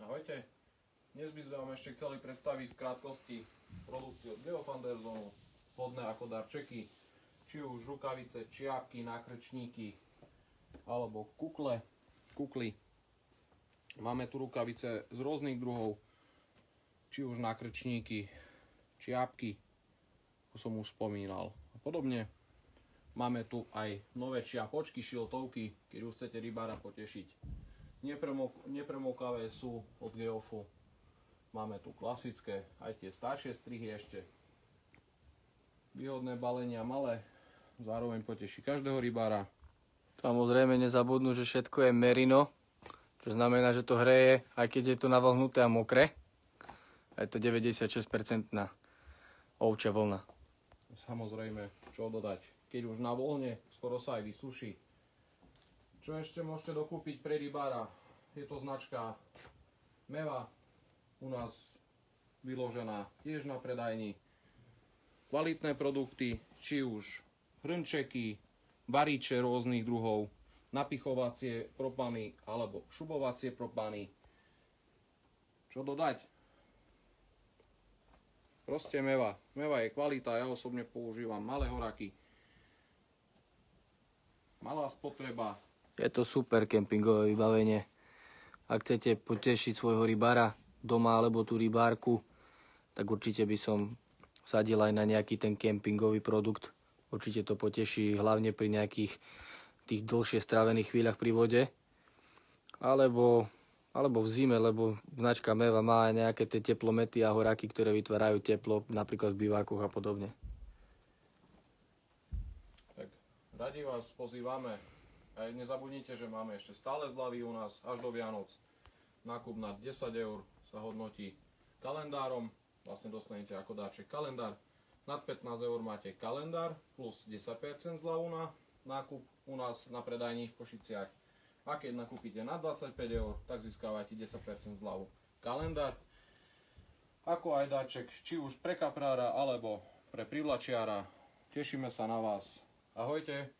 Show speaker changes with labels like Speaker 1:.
Speaker 1: Ahojte. Dnes by sme vám ešte chceli predstaviť v krátkosti produkty od Geofanderzonu, vhodné ako darčeky, či už rukavice, čiapky, nákrčníky alebo kukly. Máme tu rukavice z rôznych druhov, či už nákrčníky, čiapky, ako som už spomínal a podobne. Máme tu aj nové čiapočky, šiltovky, keď už chcete rybára potešiť. Nepremokavé sú od Geofu. Máme tu klasické, aj tie staršie strihy ešte. Výhodné balenia malé, zároveň poteší každého rybára.
Speaker 2: Samozrejme nezabudnú, že všetko je merino, čo znamená, že to hreje, aj keď je to navlhnuté a mokré. A je to 96% ovčia vlna.
Speaker 1: Samozrejme, čo dodať. Keď už na voľne, skoro sa aj vysuší. Čo ešte môžete dokúpiť pre rybára? Je to značka Meva, u nás vyložená tiež na predajni. Kvalitné produkty, či už hrnčeky, varíče rôznych druhov, napichovacie propany alebo šubovacie propany. Čo dodať? Proste Meva. Meva je kvalita, ja osobne používam malé horaky. Malá spotreba.
Speaker 2: Je to super kempingové vybavenie. Ak chcete potešiť svojho rybára doma alebo tú rybárku, tak určite by som sadil aj na nejaký ten kempingový produkt. Určite to poteší hlavne pri nejakých tých dlhšie strávených chvíľach pri vode. Alebo v zime, lebo značka Meva má aj nejaké tie teplomety a horáky, ktoré vytvárajú teplo, napríklad v bivákoch a podobne.
Speaker 1: Tak radi vás pozývame. A nezabudnite, že máme ešte stále zľavy u nás až do Vianoc. Nákup nad 10 eur sa hodnotí kalendárom. Vlastne dostanete ako dáček kalendár. Nad 15 eur máte kalendár plus 10% zľavu na nákup u nás na predajni v Košiciach. A keď nakúpite na 25 eur, tak získavate 10% zľavu. Kalendár, ako aj dáček, či už pre kaprára alebo pre privlačiara. Tešíme sa na vás. Ahojte.